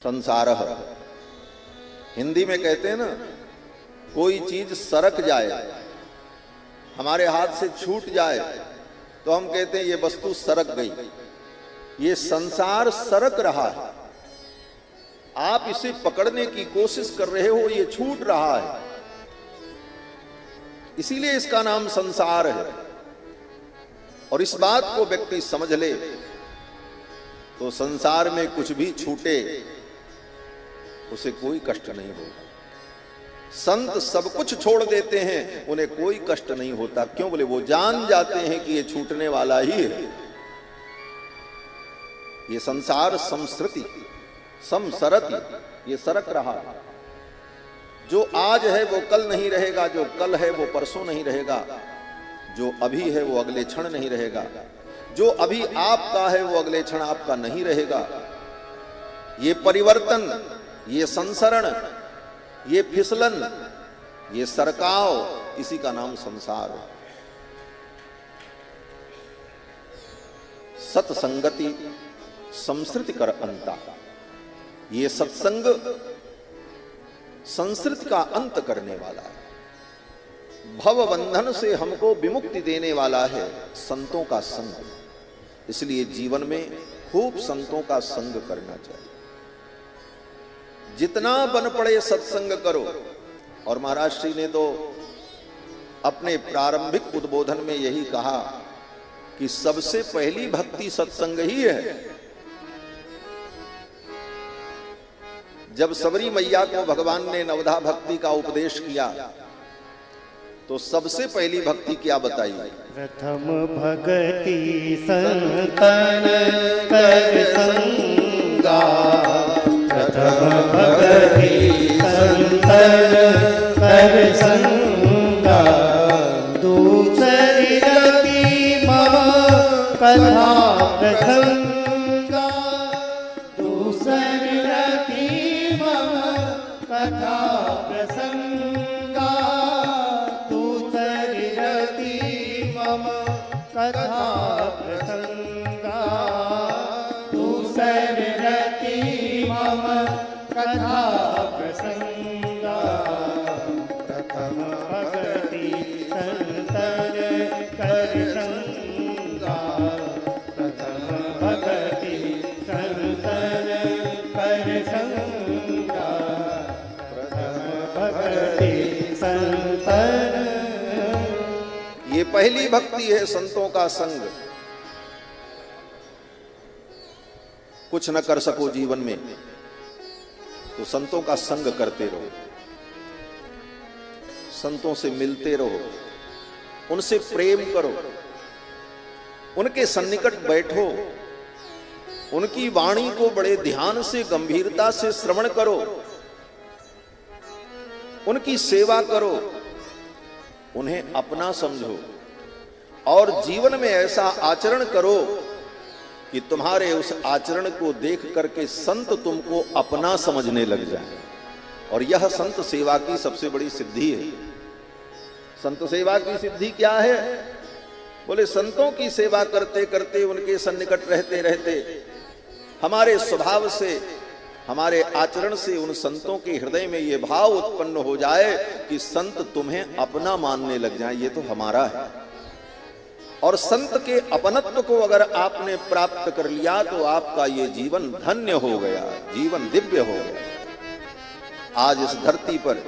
संसार हिंदी में कहते हैं ना, कोई चीज सरक जाए, हमारे हाथ से छूट जाए तो हम कहते हैं ये वस्तु सरक गई। ये संसार सरक रहा है, आप इसे पकड़ने की कोशिश कर रहे हो, ये छूट रहा है, इसीलिए इसका नाम संसार है। और इस बात को व्यक्ति समझ ले तो संसार में कुछ भी छूटे उसे कोई कष्ट नहीं होगा। संत सब कुछ छोड़ देते हैं, उन्हें कोई कष्ट नहीं होता। क्यों? बोले वो जान जाते हैं कि ये छूटने वाला ही है। ये संसार संस्कृति समसरति, ये सरक रहा है। जो आज है वो कल नहीं रहेगा, जो कल है वो परसों नहीं रहेगा, जो अभी है वो अगले क्षण नहीं रहेगा, जो अभी आपका है वो अगले क्षण आपका नहीं रहेगा। ये परिवर्तन, ये संसरण, ये फिसलन, ये सरकाव, इसी का नाम संसार है। सत्संगति संस्कृति कर अंता, ये सत्संग संस्कृति का अंत करने वाला है। भव बंधन से हमको विमुक्ति देने वाला है संतों का संग। इसलिए जीवन में खूब संतों का संग करना चाहिए। जितना बन पड़े सत्संग करो। और महाराज श्री ने तो अपने प्रारंभिक उद्बोधन में यही कहा कि सबसे पहली भक्ति सत्संग ही है। जब सबरी मैया को भगवान ने नवधा भक्ति का उपदेश किया तो सबसे पहली भक्ति क्या बताई? प्रथम भक्ति संतन कर संगा, प्रथम भक्ति संतन कर संगा, दूसरी रति मम कथा प्रसंगा, दूसरी रति मम कथा प्रसंगा, दूसरी रति मम कथा प्रसंगा, दूसरी रति मम कथा प्रसंगा। प्रथम भक्ति संतन कर संगा, प्रथम भक्ति संतन कर संगा, प्रथम भक्ति संतन। ये पहली भक्ति है संतों का संग। कुछ न कर सको जीवन में तो संतों का संग करते रहो, संतों से मिलते रहो, उनसे प्रेम करो, उनके सन्निकट बैठो, उनकी वाणी को बड़े ध्यान से गंभीरता से श्रवण करो, उनकी सेवा करो, उन्हें अपना समझो और जीवन में ऐसा आचरण करो कि तुम्हारे उस आचरण को देख करके संत तुमको अपना समझने लग जाए। और यह संत सेवा की सबसे बड़ी सिद्धि है। संत सेवा की सिद्धि क्या है? बोले संतों की सेवा करते करते, उनके सन्निकट रहते रहते हमारे स्वभाव से, हमारे आचरण से उन संतों के हृदय में यह भाव उत्पन्न हो जाए कि संत तुम्हें अपना मानने लग जाए, ये तो हमारा है। और संत के अपनत्व को अगर आपने प्राप्त कर लिया तो आपका ये जीवन धन्य हो गया, जीवन दिव्य हो गया। आज इस धरती पर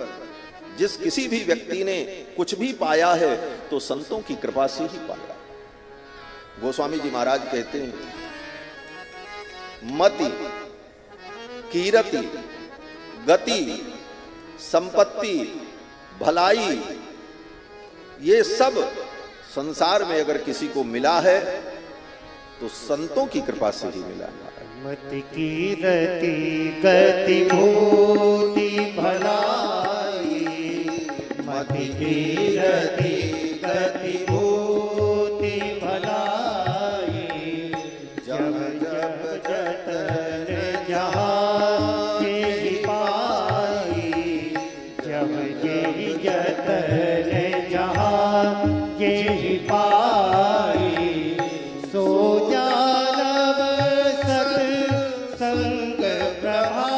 जिस किसी भी व्यक्ति ने कुछ भी पाया है तो संतों की कृपा से ही पाया। गोस्वामी जी महाराज कहते हैं, मति, कीरति, गति, संपत्ति, भलाई, ये सब संसार में अगर किसी को मिला है तो संतों की कृपा से ही मिला है। मति कीरति गति भूति भलाई, मति कीरति गति भूति भलाई, जब जब जतन जहाँ जेहि पाई, जब जेहि जतन जहाँ जेहि पाई, सो जानव सत संग प्रभा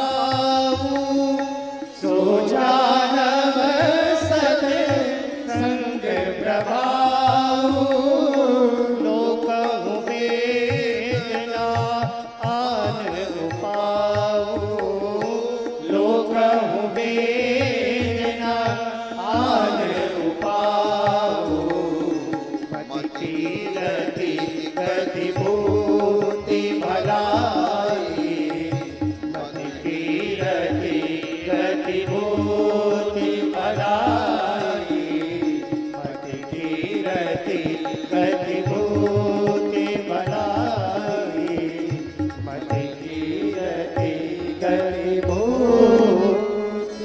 गति भूति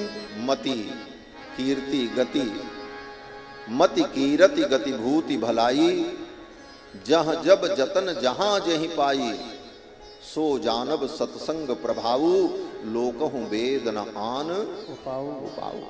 मति कीर्ति गति, मति कीरति गति भूति भलाई, जह जब जतन जहां जहि पाई, सो जानब सत्संग प्रभाऊ, लोकहु वेद न आन उपाऊ उपाऊ।